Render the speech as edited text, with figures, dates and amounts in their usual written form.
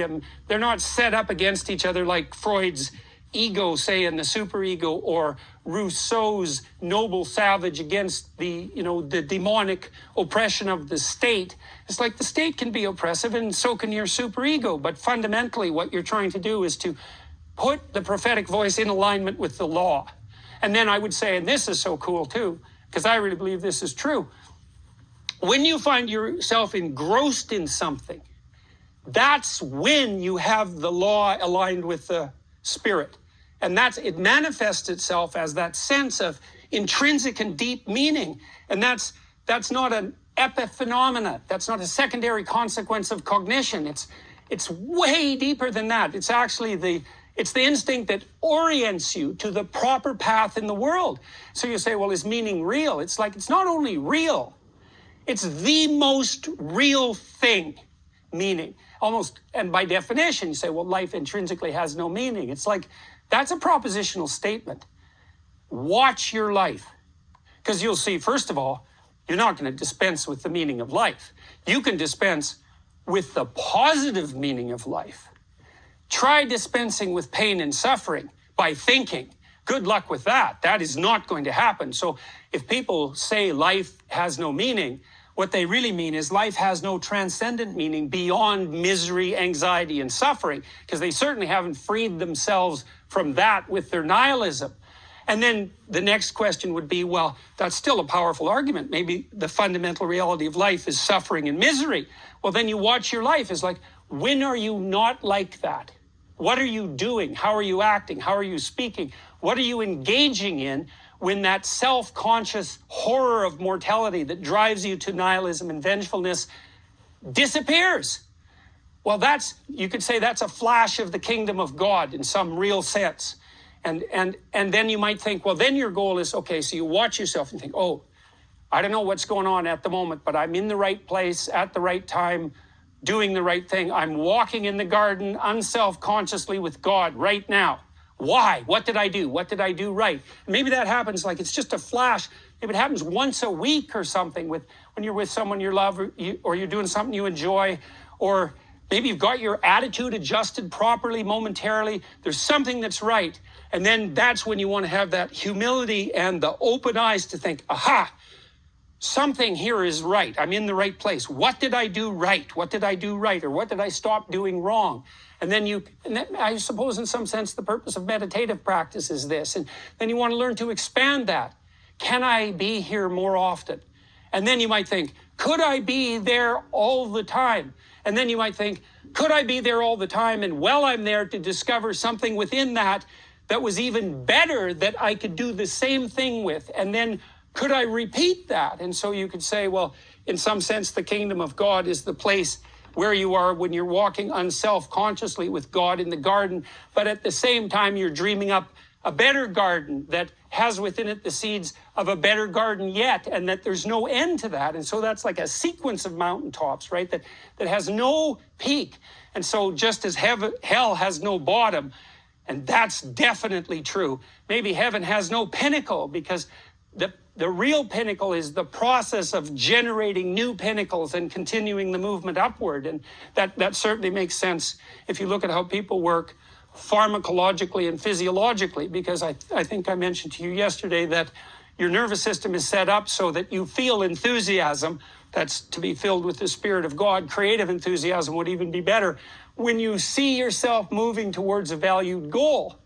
them. They're not set up against each other like Freud's ego, say, and the superego, or Rousseau's noble savage against the demonic oppression of the state. It's like the state can be oppressive and so can your superego. But fundamentally, what you're trying to do is to put the prophetic voice in alignment with the law. And then I would say, and this is so cool too, because I really believe this is true. When you find yourself engrossed in something, that's when you have the law aligned with the spirit. And it manifests itself as that sense of intrinsic and deep meaning. And that's not an epiphenomena. That's not a secondary consequence of cognition. It's way deeper than that. It's actually the instinct that orients you to the proper path in the world. So you say, well, is meaning real? It's like, it's not only real, it's the most real thing, meaning. Almost, and by definition, you say, well, life intrinsically has no meaning. It's like, that's a propositional statement. Watch your life. Because you'll see, first of all, you're not going to dispense with the meaning of life. You can dispense with the positive meaning of life. Try dispensing with pain and suffering by thinking. Good luck with that. That is not going to happen. So if people say life has no meaning, what they really mean is life has no transcendent meaning beyond misery, anxiety, and suffering, because they certainly haven't freed themselves from that with their nihilism. And then the next question would be, well, that's still a powerful argument. Maybe the fundamental reality of life is suffering and misery. Well, then you watch your life as like, when are you not like that? What are you doing? How are you acting? How are you speaking? What are you engaging in when that self-conscious horror of mortality that drives you to nihilism and vengefulness disappears? Well, you could say that's a flash of the kingdom of God in some real sense. And then you might think, well, then your goal is, okay, so you watch yourself and think, oh, I don't know what's going on at the moment, but I'm in the right place at the right time, doing the right thing. I'm walking in the garden unself-consciously with God right now. Why? What did I do? What did I do right? Maybe that happens like it's just a flash. Maybe it happens once a week or something when you're with someone you love, or you're doing something you enjoy, or maybe you've got your attitude adjusted properly momentarily. There's something that's right. And then that's when you want to have that humility and the open eyes to think, aha, something here is right. I'm in the right place. What did I do right? What did I do right? Or what did I stop doing wrong? And then I suppose in some sense, the purpose of meditative practice is this. And then you want to learn to expand that. Can I be here more often? And then you might think, could I be there all the time? And then you might think, could I be there all the time? And while I'm there, to discover something within that was even better that I could do the same thing with. And then could I repeat that? And so you could say, well, in some sense, the kingdom of God is the place where you are when you're walking unself-consciously with God in the garden, but at the same time, you're dreaming up a better garden that has within it the seeds of a better garden yet, and that there's no end to that. And so that's like a sequence of mountaintops, right, that has no peak. And so just as hell has no bottom, and that's definitely true, maybe heaven has no pinnacle, because the real pinnacle is the process of generating new pinnacles and continuing the movement upward. And that certainly makes sense if you look at how people work pharmacologically and physiologically, because I think I mentioned to you yesterday that your nervous system is set up so that you feel enthusiasm. That's to be filled with the Spirit of God. Creative enthusiasm would even be better when you see yourself moving towards a valued goal.